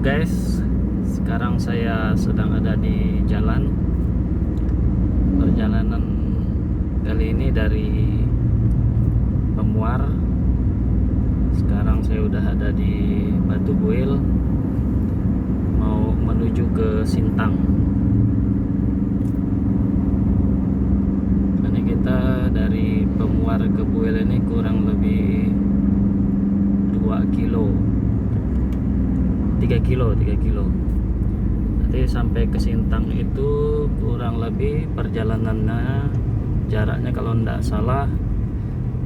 guys, sekarang saya sedang ada di jalan. Perjalanan kali ini dari Pemuar. Sekarang saya udah ada di Batu Buil, mau menuju ke Sintang. Ini kita dari Pemuar ke Buil ini kurang lebih 2 kilo 3 kilo nanti sampai ke Sintang itu kurang lebih perjalanannya, jaraknya kalau tidak salah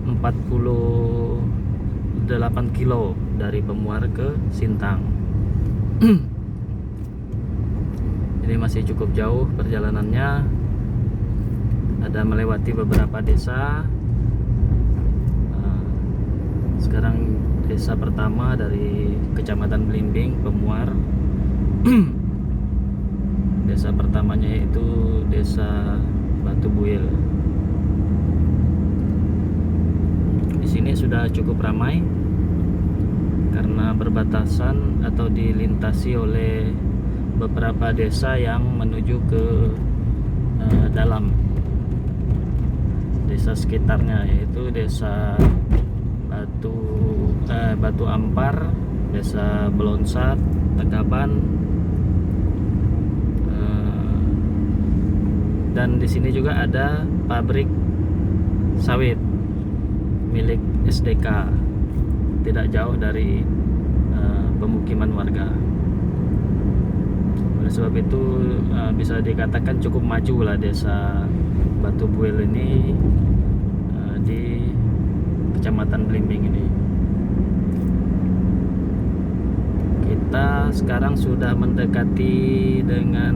48 kilo dari Pemuar ke Sintang. Jadi masih cukup jauh perjalanannya, ada melewati beberapa desa. Sekarang desa pertama dari Kecamatan Belimbing, Pemuar. Desa pertamanya yaitu Desa Batu Buil. Di sini sudah cukup ramai karena berbatasan atau dilintasi oleh beberapa desa yang menuju ke dalam desa sekitarnya, yaitu Desa Batu Ampar, Desa Belonsat, Tegaban, dan di sini juga ada pabrik sawit milik SDK, tidak jauh dari pemukiman warga. Oleh sebab itu bisa dikatakan cukup maju lah Desa Batu Buil ini di Kecamatan Belimbing ini. Kita sekarang sudah mendekati dengan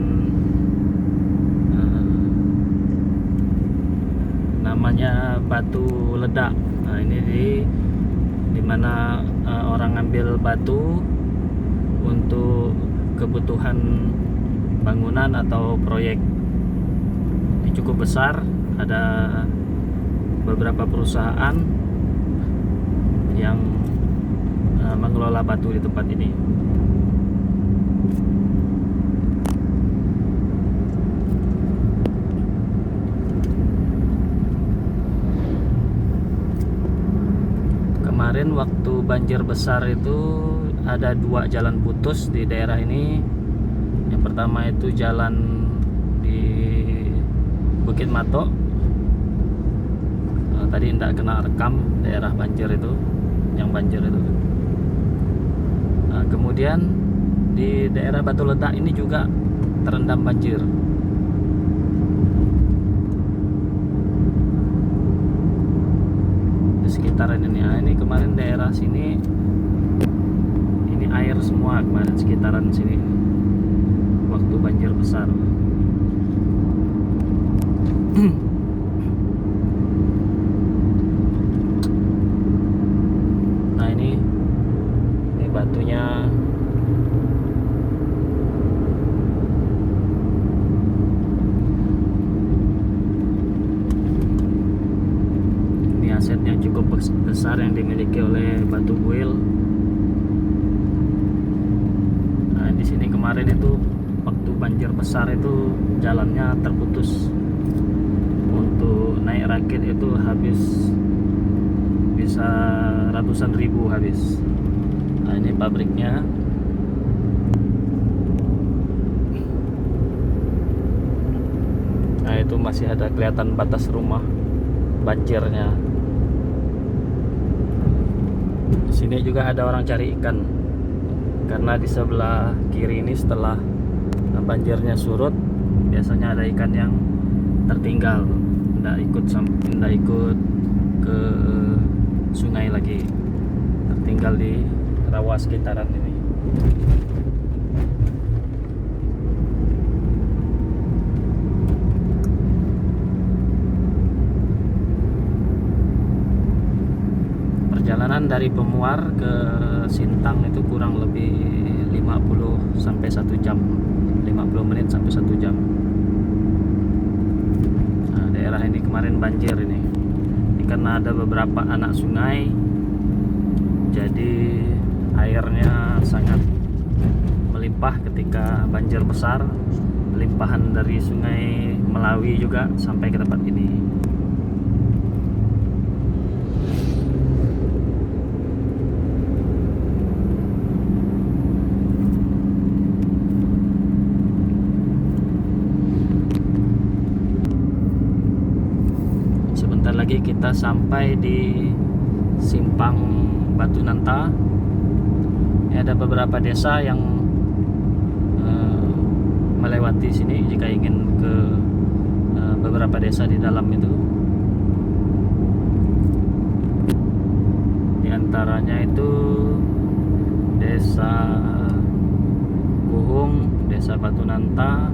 namanya Batu Ledak. Nah, ini di mana orang ngambil batu untuk kebutuhan bangunan atau proyek. Ini cukup besar, ada beberapa perusahaan yang mengelola batu di tempat ini. Kemarin waktu banjir besar itu ada 2 jalan putus di daerah ini. Yang pertama itu jalan di Bukit Matok. Tadi tidak kena rekam daerah banjir itu, yang banjir itu. Kemudian di daerah Batu Ledak ini juga terendam banjir. Di sekitaran ini, ini kemarin daerah sini ini air semua kemarin sekitaran sini waktu banjir besar. Nah ini batunya. Ini aset yang cukup besar yang dimiliki oleh Batu Buil. Nah di sini kemarin itu waktu banjir besar itu jalannya terputus. Untuk naik rakit itu habis bisa ratusan ribu habis. Nah ini pabriknya. Nah itu masih ada kelihatan batas rumah banjirnya. Di sini juga ada orang cari ikan, karena di sebelah kiri ini setelah banjirnya surut biasanya ada ikan yang tertinggal, tidak ikut ke sungai lagi, tertinggal di rawa sekitaran ini. Perjalanan dari Pemuar ke Sintang itu kurang lebih 50 sampai 1 jam, 50 menit sampai 1 jam. Nah, daerah ini kemarin banjir ini karena ada beberapa anak sungai, jadi airnya sangat melimpah ketika banjir besar. Limpahan dari Sungai Melawi juga sampai ke tempat ini. Sebentar lagi kita sampai di Simpang Batu Nanta. Ini ada beberapa desa yang melewati sini jika ingin ke beberapa desa di dalam itu. Di antaranya itu Desa Kuhung, Desa Batu Nanta.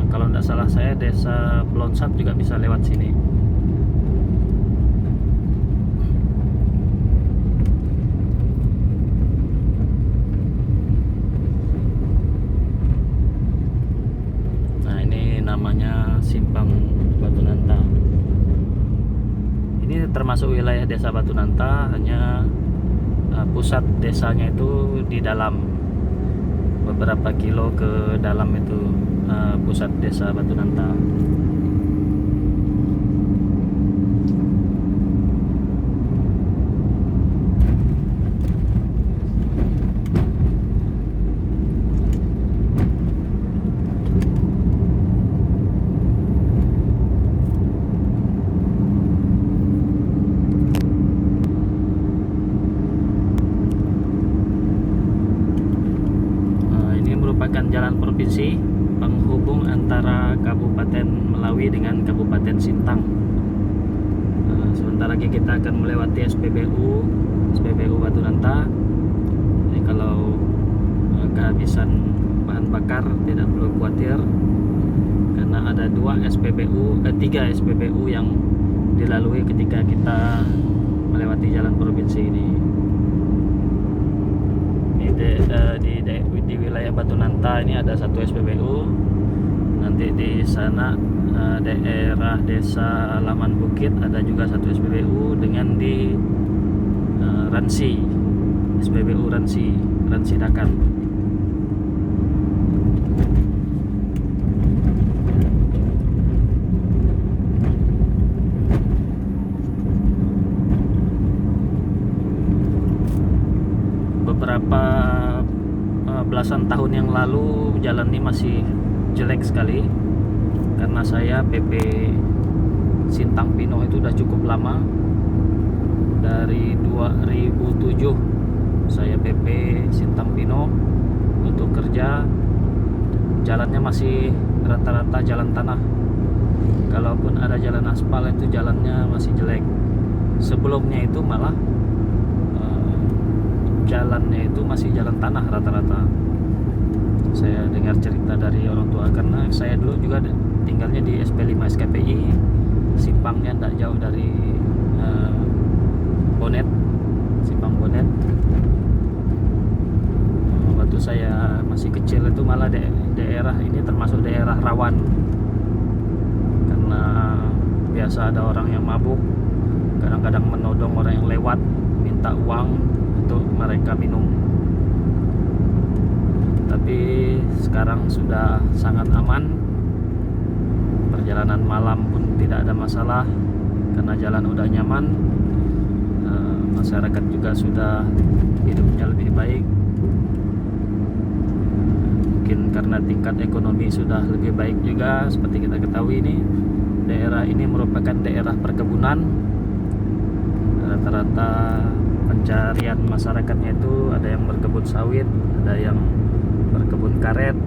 Kalau tidak salah saya Desa Pelonsat juga bisa lewat sini. Namanya Simpang Batu Nanta. Ini termasuk wilayah Desa Batu Nanta, hanya pusat desanya itu di dalam, beberapa kilo ke dalam itu pusat Desa Batu Nanta. Merupakan jalan provinsi penghubung antara Kabupaten Melawi dengan Kabupaten Sintang. Sebentar lagi kita akan melewati SPBU Batu Nanta. Jadi kalau kehabisan bahan bakar tidak perlu khawatir, karena ada 3 SPBU yang dilalui ketika kita melewati jalan provinsi ini. Di wilayah Batu Nanta ini ada 1 SPBU. Nanti di sana daerah Desa Laman Bukit ada juga 1 SPBU, dengan di Ransi, SPBU Ransi Dakan. Beberapa belasan tahun yang lalu jalan ini masih jelek sekali, karena saya PP Sintang Pino itu udah cukup lama, dari 2007 saya PP Sintang Pino untuk kerja. Jalannya masih rata-rata jalan tanah, kalaupun ada jalan aspal itu jalannya masih jelek. Sebelumnya itu malah jalannya itu masih jalan tanah rata-rata. Saya dengar cerita dari orang tua, karena saya dulu juga tinggalnya di SP5 SKPI. Simpangnya tidak jauh dari Bonet, Simpang Bonet. Waktu saya masih kecil itu malah daerah ini termasuk daerah rawan, karena biasa ada orang yang mabuk, kadang-kadang menodong orang yang lewat, minta uang untuk mereka minum. Tapi sekarang sudah sangat aman. Perjalanan malam pun tidak ada masalah, karena jalan udah nyaman. Masyarakat juga sudah hidupnya lebih baik. Mungkin karena tingkat ekonomi sudah lebih baik juga. Seperti kita ketahui ini, daerah ini merupakan daerah perkebunan. Rata-rata pencarian masyarakatnya itu ada yang berkebun sawit, ada yang berkebun karet.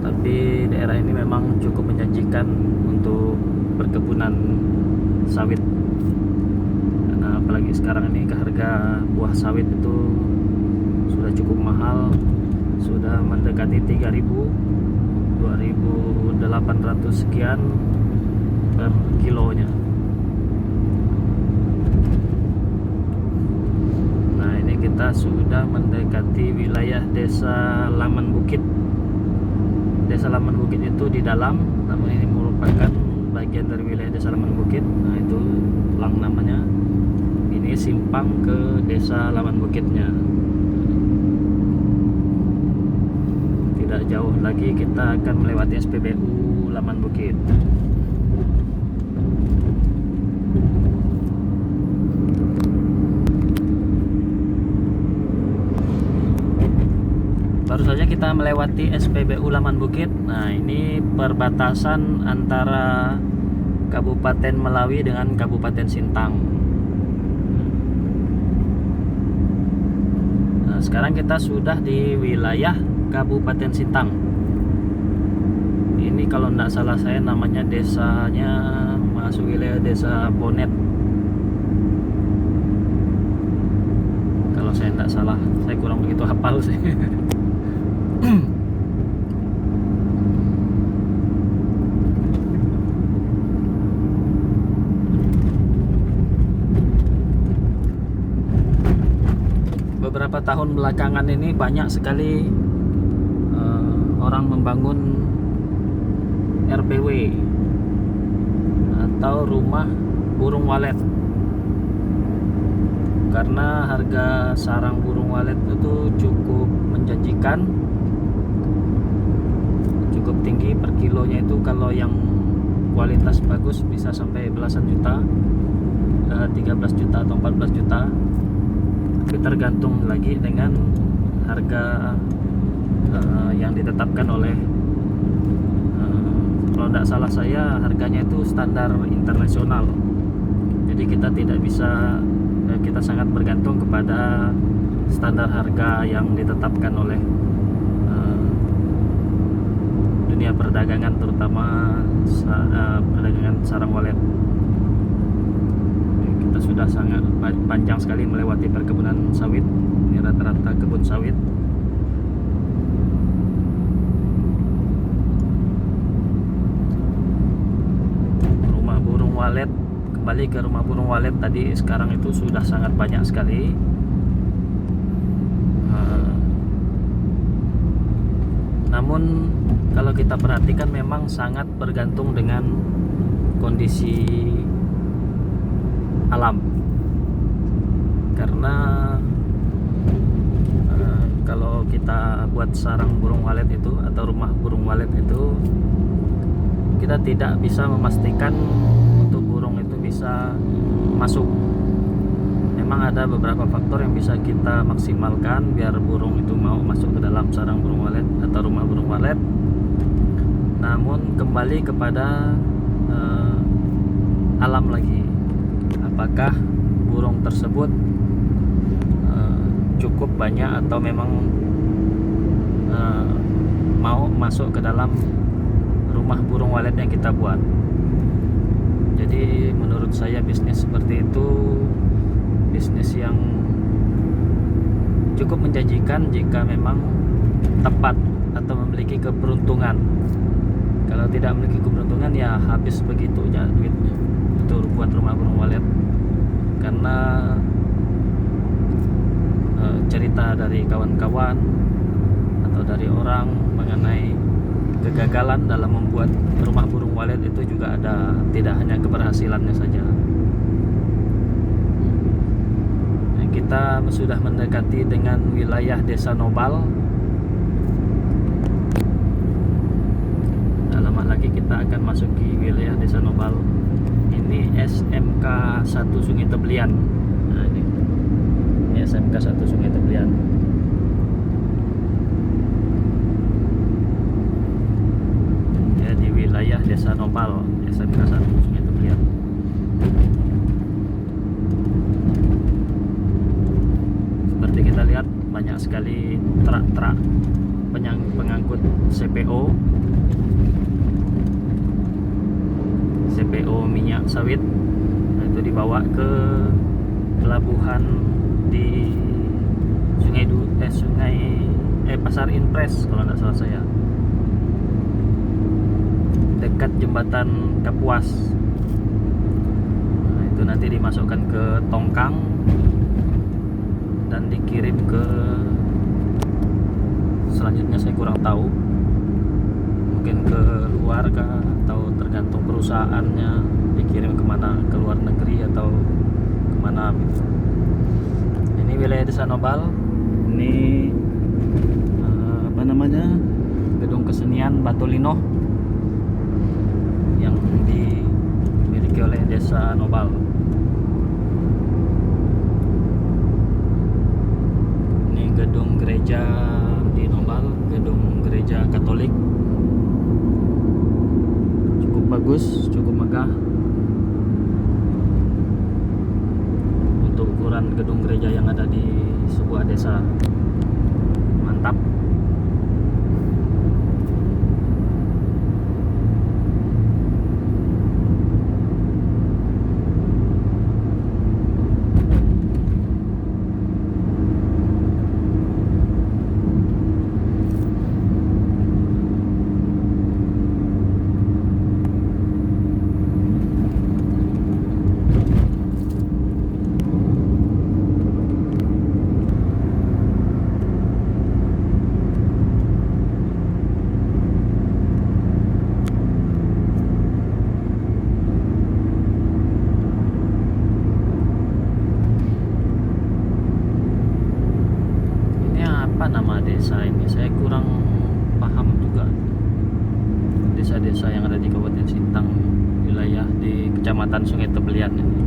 Tapi daerah ini memang cukup menjanjikan untuk perkebunan sawit, karena apalagi sekarang ini harga buah sawit itu sudah cukup mahal, sudah mendekati 3.000, 2.800 sekian per kilonya. Nah, ini kita sudah mendekati wilayah Desa Laman Bukit. Desa Laman Bukit itu di dalam, namun ini merupakan bagian dari wilayah Desa Laman Bukit. Nah, itu tulang namanya. Ini ini simpang ke desa Laman Bukitnya. Tidak jauh lagi kita akan melewati SPBU Laman Bukit. Baru saja kita melewati SPBU Laman Bukit. Nah, ini perbatasan antara Kabupaten Melawi dengan Kabupaten Sintang. Nah, sekarang kita sudah di wilayah Kabupaten Sintang. Ini kalau tidak salah saya namanya desanya, masuk wilayah desa Bonet. Kalau saya tidak salah, saya kurang begitu hafal sih. Beberapa tahun belakangan ini banyak sekali orang membangun RBW atau rumah burung walet, karena harga sarang burung walet itu cukup menjanjikan, cukup tinggi per kilonya. Itu kalau yang kualitas bagus bisa sampai belasan juta, 13 juta atau 14 juta. Tapi tergantung lagi dengan harga yang ditetapkan oleh, kalau tidak salah saya harganya itu standar internasional. Jadi kita tidak bisa, kita sangat bergantung kepada standar harga yang ditetapkan oleh dunia perdagangan, terutama perdagangan sarang walet. Kita sudah sangat panjang sekali melewati perkebunan sawit. Ini rata-rata kebun sawit. Rumah burung walet, kembali ke rumah burung walet tadi, sekarang itu sudah sangat banyak sekali. Namun kalau kita perhatikan memang sangat bergantung dengan kondisi alam, karena kalau kita buat sarang burung walet itu atau rumah burung walet itu, kita tidak bisa memastikan untuk burung itu bisa masuk. Memang ada beberapa faktor yang bisa kita maksimalkan biar burung itu mau masuk ke dalam sarang burung walet atau rumah burung walet. Namun kembali kepada alam lagi, apakah burung tersebut cukup banyak atau memang mau masuk ke dalam rumah burung walet yang kita buat. Jadi menurut saya bisnis seperti itu bisnis yang cukup menjanjikan jika memang tepat atau memiliki keberuntungan. Kalau tidak memiliki keberuntungan ya habis begitu aja duitnya untuk buat rumah burung walet. Karena cerita dari kawan-kawan atau dari orang mengenai kegagalan dalam membuat rumah burung walet itu juga ada, tidak hanya keberhasilannya saja. Kita sudah mendekati dengan wilayah Desa Nobal. Tak lama lagi kita akan masuki wilayah Desa Nobal. Ini SMK 1 Sungai Teblian. Nah, ini SMK 1 Sungai Teblian. Ya, di wilayah Desa Nobal, SMK 1 Sungai Teblian. Seperti kita lihat banyak sekali truk-truk pengangkut CPO minyak sawit. Nah, itu dibawa ke pelabuhan di Pasar Impres kalau tidak salah saya, dekat jembatan Kapuas. Nah, itu nanti dimasukkan ke tongkang dan dikirim ke, selanjutnya saya kurang tahu, mungkin ke luar atau tergantung perusahaannya, dikirim kemana, ke luar negeri atau gimana gitu. Ini wilayah Desa Nobal. Ini apa namanya, gedung kesenian Batu Linoh yang dimiliki oleh Desa Nobal. Ini gedung gereja di Nobal, gedung gereja Katolik, cukup bagus, cukup megah untuk ukuran gedung gereja yang ada di sebuah desa. Mantap. Apa nama desa ini? Saya kurang paham juga. Desa-desa yang ada di Kabupaten Sintang, wilayah di Kecamatan Sungai Tebelian ini.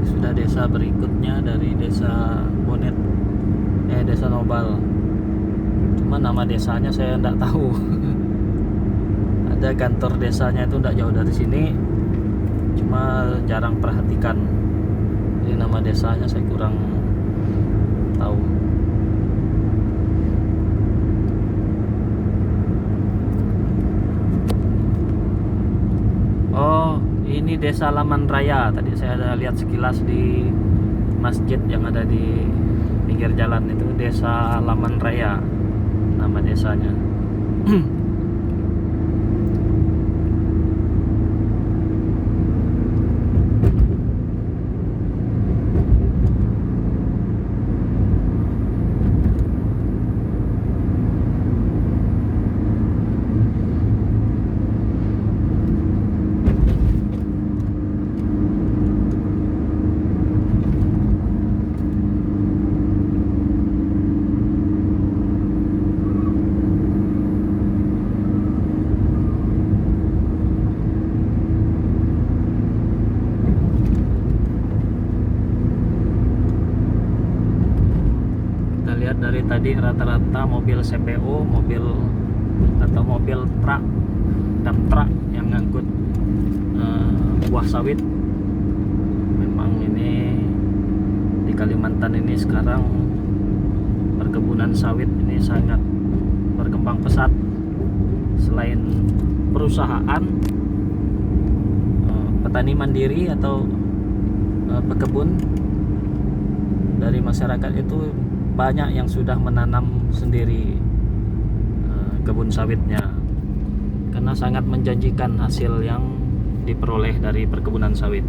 Sudah desa berikutnya dari Desa Bonet, Desa Nobal. Cuma nama desanya saya tidak tahu. Ada kantor desanya itu tidak jauh dari sini, cuma jarang perhatikan. Jadi nama desanya saya kurang tahu. Oh, ini Desa Laman Raya. Tadi saya ada lihat sekilas di masjid yang ada di pinggir jalan, itu Desa Laman Raya nama desanya. Lihat dari tadi rata-rata mobil CPO, mobil truk, dump truck yang ngangkut buah sawit. Memang ini di Kalimantan ini sekarang perkebunan sawit ini sangat berkembang pesat. Selain perusahaan, petani mandiri atau pekebun dari masyarakat itu banyak yang sudah menanam sendiri kebun sawitnya, karena sangat menjanjikan hasil yang diperoleh dari perkebunan sawit.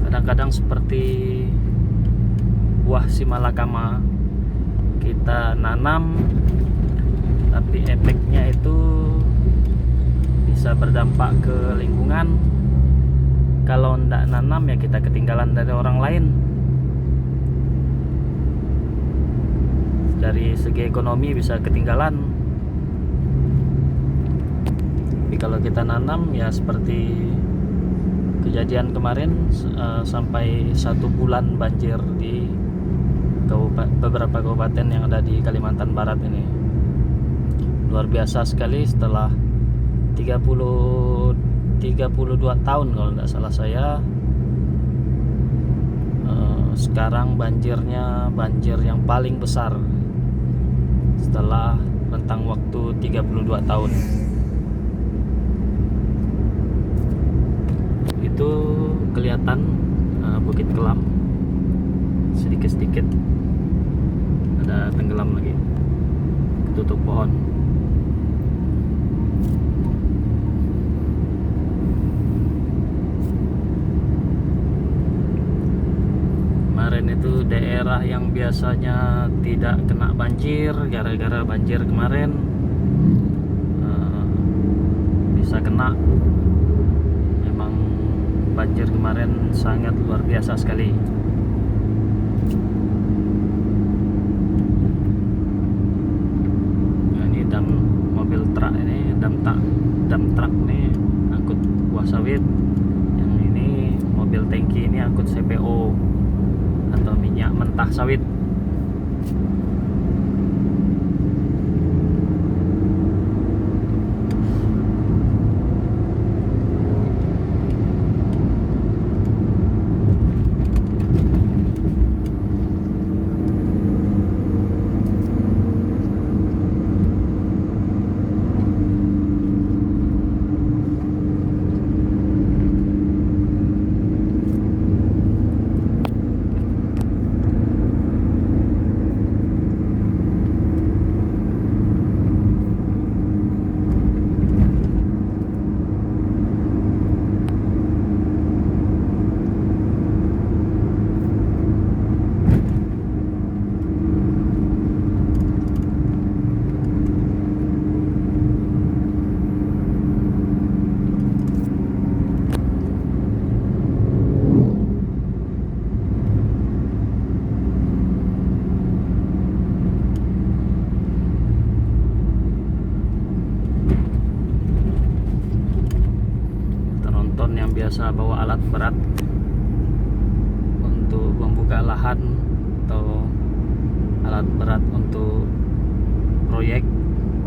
Kadang-kadang seperti buah simalakama, kita nanam tapi efeknya itu bisa berdampak ke lingkungan. Kalau tidak nanam ya kita ketinggalan dari orang lain. Dari segi ekonomi bisa ketinggalan. Tapi kalau kita nanam ya seperti kejadian kemarin, sampai 1 bulan banjir di beberapa kabupaten yang ada di Kalimantan Barat ini. Luar biasa sekali. Setelah 32 tahun kalau tidak salah saya, sekarang banjirnya banjir yang paling besar setelah rentang waktu 32 tahun. Itu kelihatan Bukit Kelam sedikit-sedikit ada tenggelam lagi, ketutup pohon. Kemarin itu daerah yang biasanya tidak kena banjir gara-gara banjir kemarin bisa kena. Memang banjir kemarin sangat luar biasa sekali. Nah, ini dam mobil truk ini, dam truk ini angkut buah sawit. Yang ini mobil tangki ini angkut CPO atau minyak mentah sawit. Yang biasa bawa alat berat untuk membuka lahan atau alat berat untuk proyek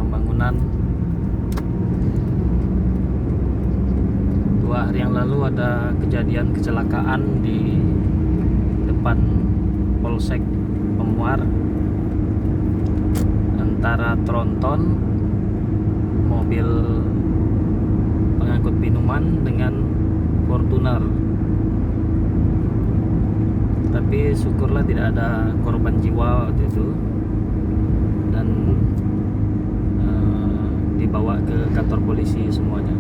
pembangunan. 2 hari yang lalu ada kejadian kecelakaan di depan Polsek Pemuar antara tronton mobil pengangkut minuman dengan Fortuner, tapi syukurlah tidak ada korban jiwa waktu itu dan dibawa ke kantor polisi semuanya.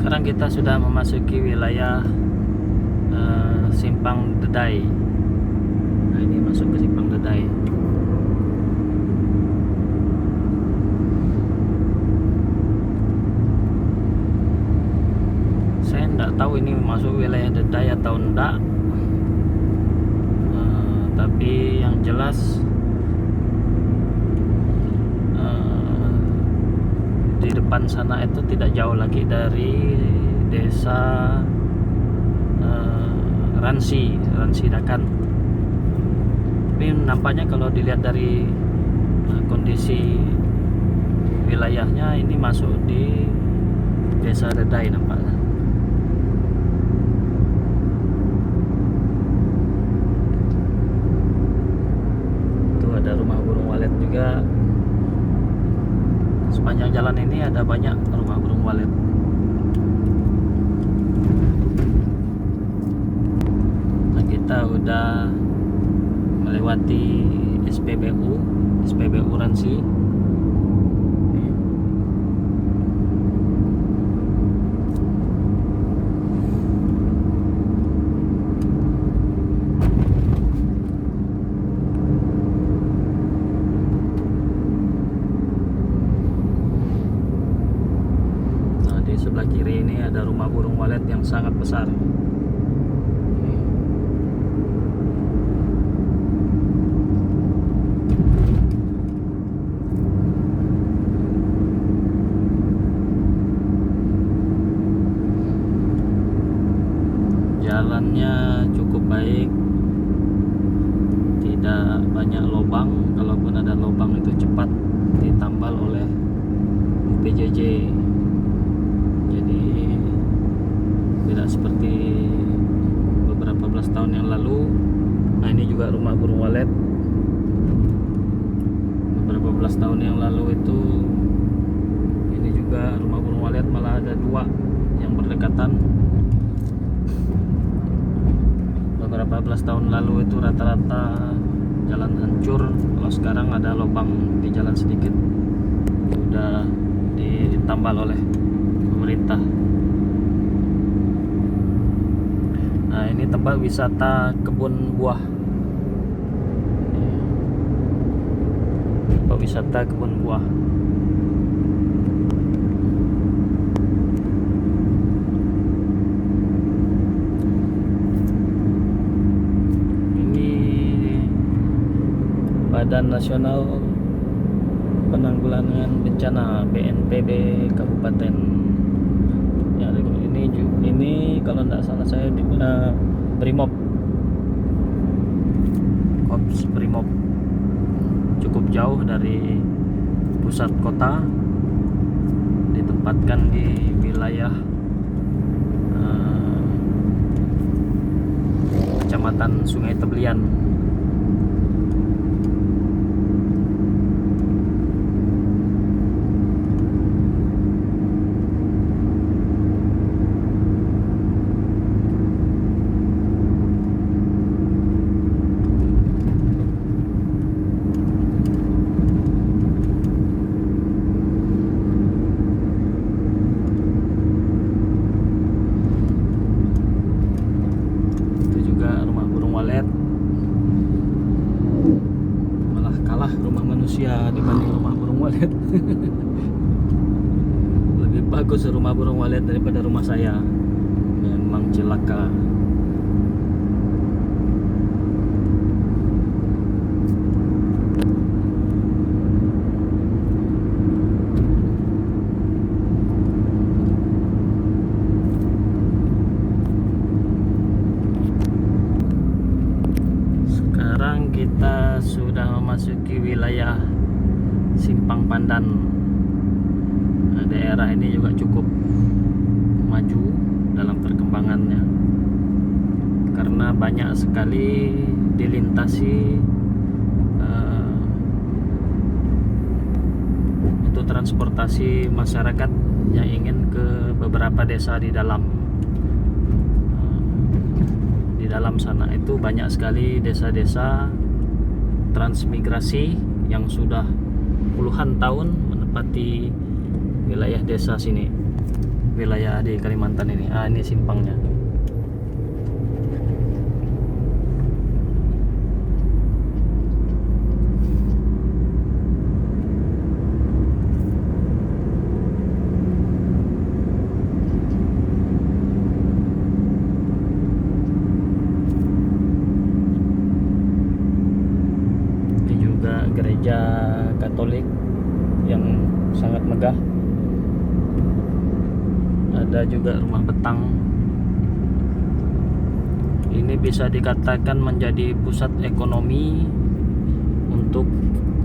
Sekarang kita sudah memasuki wilayah Simpang Dedai. Nah, ini masuk ke Simpang Dedai. Saya tidak tahu ini masuk wilayah Dedai atau enggak, tapi yang jelas di depan sana itu tidak jauh lagi dari desa Ransi Dakan. Tapi nampaknya kalau dilihat dari kondisi wilayahnya ini masuk di desa Dedai nampaknya. Itu ada rumah burung walet juga. Sepanjang jalan ini ada banyak rumah burung walet. Nah, kita udah melewati SPBU Ransi. Sebelah kiri ini ada rumah burung walet yang sangat besar. Jalannya cukup baik, tidak banyak lubang. Kalaupun ada lubang itu cepat ditambal oleh PJJ. Jadi tidak seperti 15 tahun yang lalu itu ini juga rumah burung walet malah ada 2 yang berdekatan. Beberapa belas tahun lalu itu rata-rata jalan hancur, kalau sekarang ada lubang di jalan sedikit, sudah ditambal oleh pemerintah. Nah, ini tempat wisata kebun buah. Tempat wisata kebun buah. Ini Badan Nasional Penanggulangan Bencana BNPB Kabupaten. Ya, ini kalau tidak salah saya Brimob, Korps Brimob. Cukup jauh dari pusat kota, ditempatkan di wilayah Kecamatan Sungai Tebelian. Malah kalah rumah manusia dibanding rumah burung walet. Lebih bagus rumah burung walet daripada rumah saya. Memang celaka. Kita sudah memasuki wilayah Simpang Pandan. Nah, daerah ini juga cukup maju dalam perkembangannya karena banyak sekali dilintasi untuk transportasi masyarakat yang ingin ke beberapa desa di dalam. Di dalam sana itu banyak sekali desa-desa transmigrasi yang sudah puluhan tahun menempati wilayah desa sini, wilayah di Kalimantan ini. Ini simpangnya. Gereja Katolik yang sangat megah. Ada juga rumah betang. Ini bisa dikatakan menjadi pusat ekonomi untuk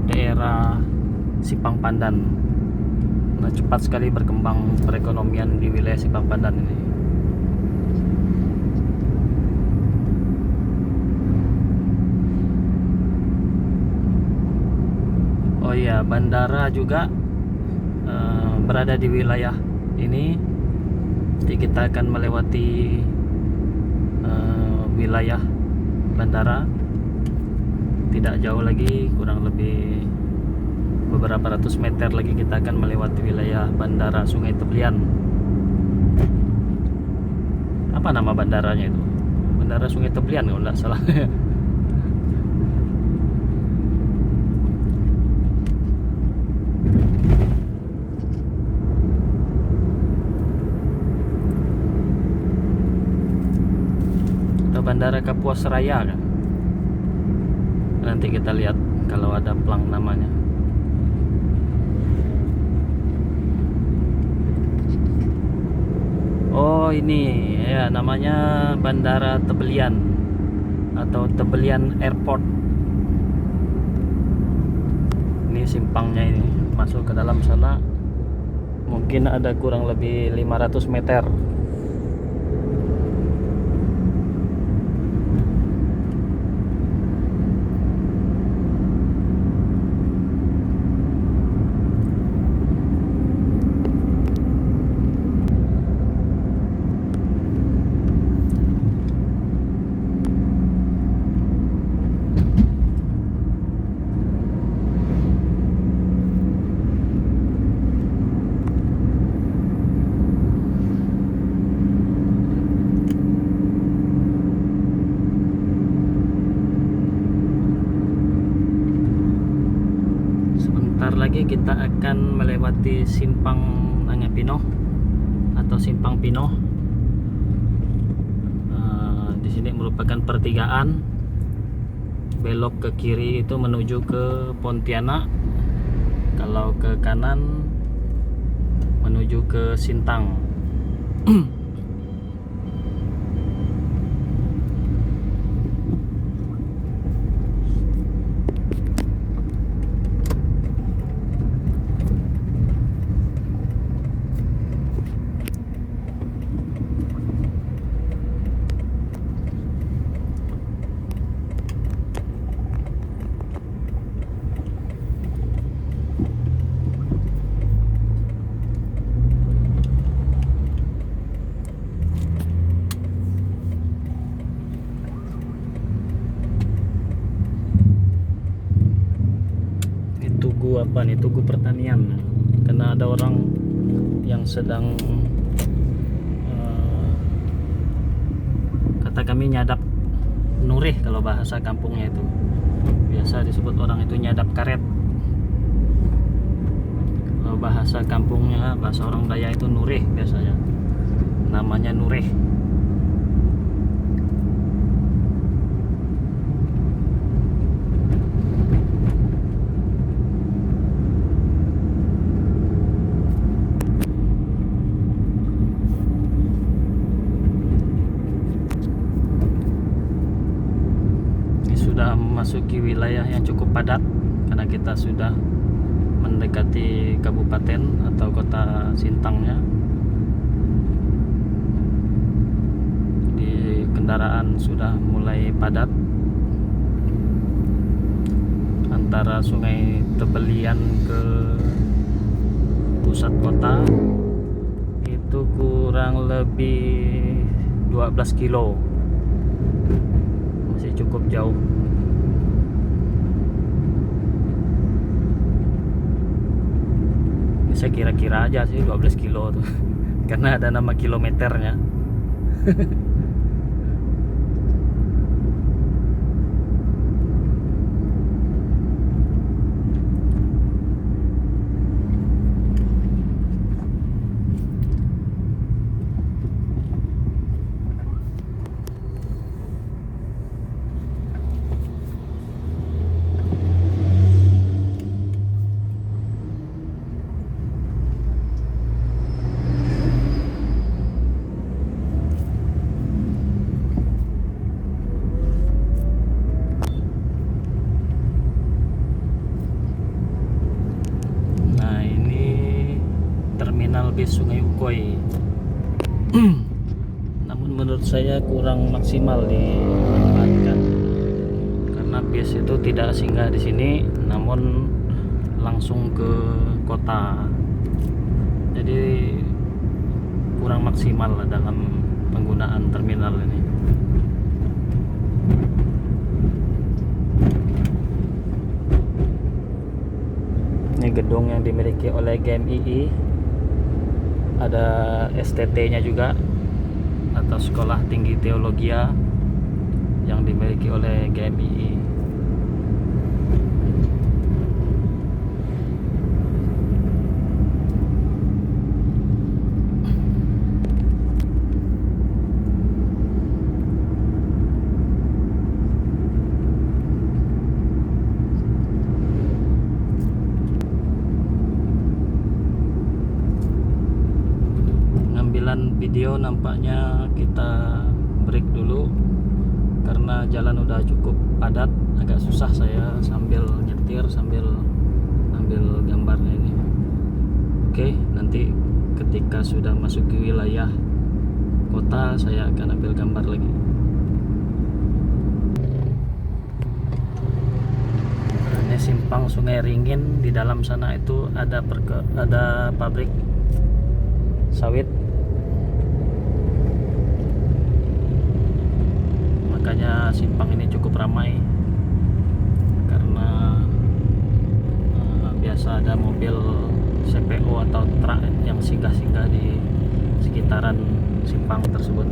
daerah Simpang Pandan. Nah, cepat sekali berkembang perekonomian di wilayah Simpang Pandan ini. Oh iya, bandara juga berada di wilayah ini. Jadi kita akan melewati wilayah bandara. Tidak jauh lagi, kurang lebih beberapa ratus meter lagi kita akan melewati wilayah bandara Sungai Tebelian. Apa nama bandaranya itu? Bandara Sungai Tebelian kalau tidak salah. Bandara Kapuas Raya kan? Nanti kita lihat kalau ada plang namanya. Oh, ini ya namanya Bandara Tebelian atau Tebelian Airport. Ini simpangnya, ini masuk ke dalam sana mungkin ada kurang lebih 500 meter. Sebentar lagi kita akan melewati simpang Nangapino atau simpang Pino. Di sini merupakan pertigaan. Belok ke kiri itu menuju ke Pontianak. Kalau ke kanan menuju ke Sintang. Tugu apa nih, tugu pertanian, karena ada orang yang sedang kata kami nyadap nurih, kalau bahasa kampungnya itu biasa disebut orang itu nyadap karet. Kalau bahasa kampungnya, bahasa orang Daya itu nurih, biasanya namanya nurih. Sudah memasuki wilayah yang cukup padat karena kita sudah mendekati kabupaten atau kota Sintangnya. Di kendaraan sudah mulai padat. Antara Sungai Tebelian ke pusat kota itu kurang lebih 12 kilo. Masih cukup jauh. Bisa kira-kira aja sih 12 kilo tuh karena ada nama kilometernya. Bis Sungai Ukoi. Namun menurut saya kurang maksimal dimanfaatkan karena bis itu tidak singgah di sini, namun langsung ke kota. Jadi kurang maksimal dalam penggunaan terminal ini. Ini gedung yang dimiliki oleh GMII. Ada STT-nya juga atau Sekolah Tinggi Teologia yang dimiliki oleh GMII. Video nampaknya kita break dulu karena jalan udah cukup padat, agak susah saya sambil nyetir sambil ambil gambarnya ini. Oke, nanti ketika sudah masuk ke wilayah kota saya akan ambil gambar lagi. Ini simpang Sungai Ringin, di dalam sana itu ada pabrik sawit. Makanya simpang ini cukup ramai karena biasa ada mobil CPO atau truk yang singgah-singgah di sekitaran simpang tersebut.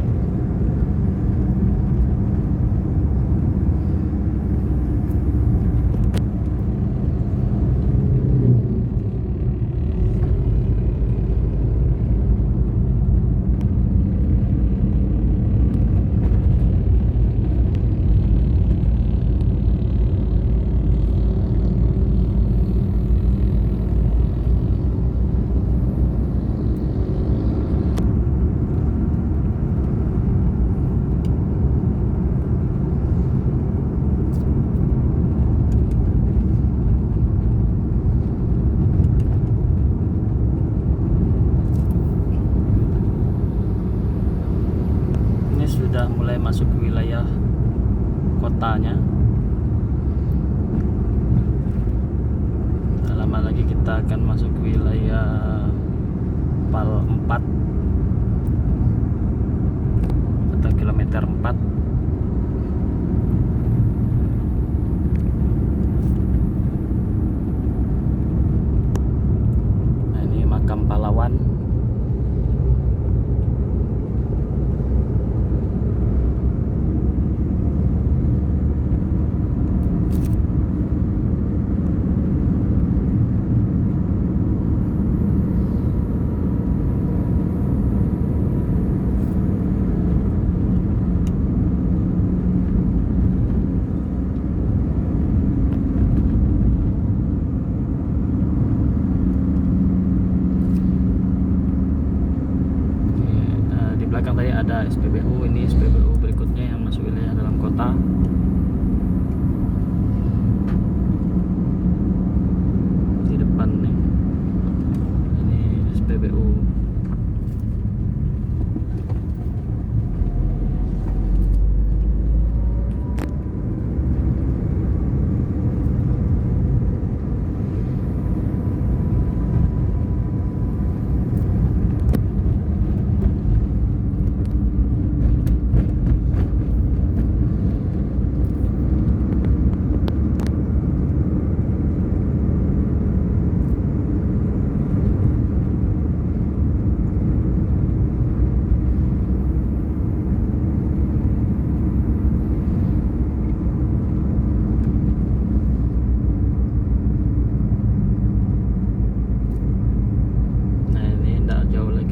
masuk ke wilayah kotanya. Tak lama lagi kita akan masuk ke wilayah Pal 4 atau kilometer 4. Nah, ini makam pahlawan. Belakang tadi ada SPBU, ini SPBU berikutnya yang masuk wilayah dalam kota. Di depan nih, ini SPBU.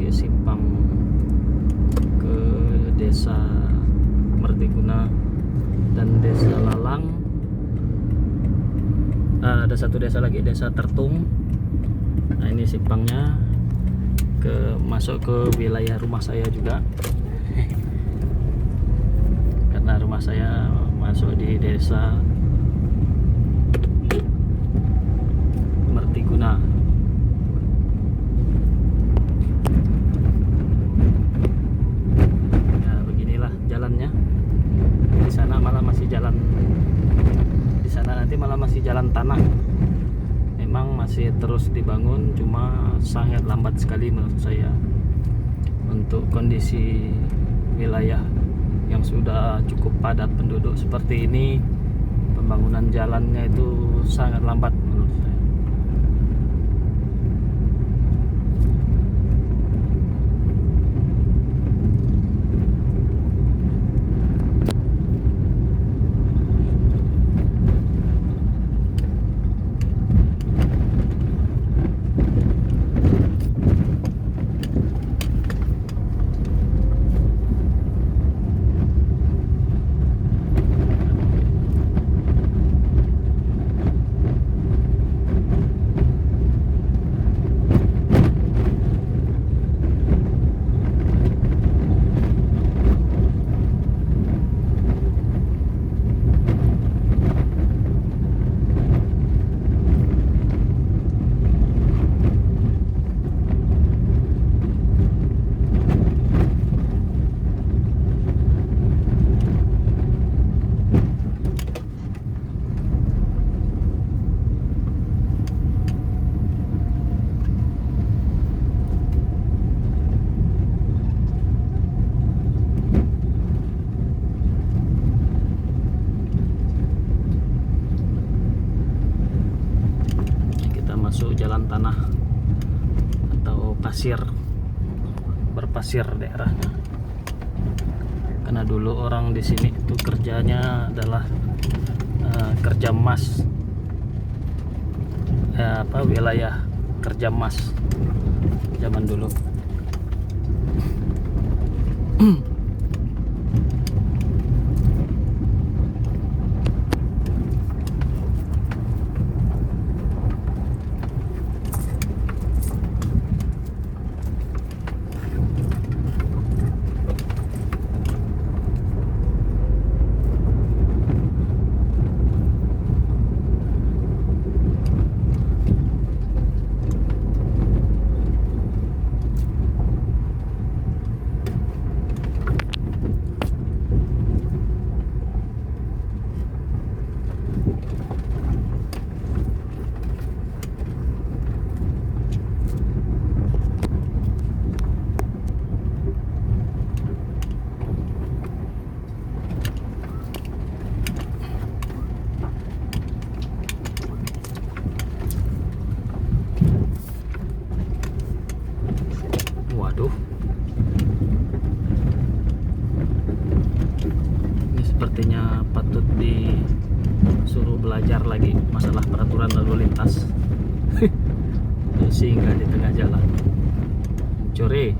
Simpang ke desa Mertiguna dan desa Lalang. Ada satu desa lagi, desa Tertung. Nah, ini simpangnya masuk ke wilayah rumah saya juga. Karena rumah saya masuk di desa Mertiguna. Jalannya di sana malah masih jalan, di sana nanti malah masih jalan tanah. Memang masih terus dibangun, cuma sangat lambat sekali menurut saya untuk kondisi wilayah yang sudah cukup padat penduduk seperti ini. Pembangunan jalannya itu sangat lambat menurut saya. Masuk jalan tanah atau pasir, berpasir daerahnya. Karena dulu orang di sini itu kerjanya adalah kerja emas, wilayah kerja emas zaman dulu. Waduh, ini sepertinya patut disuruh belajar lagi masalah peraturan lalu lintas. Sehingga di tengah jalan curi.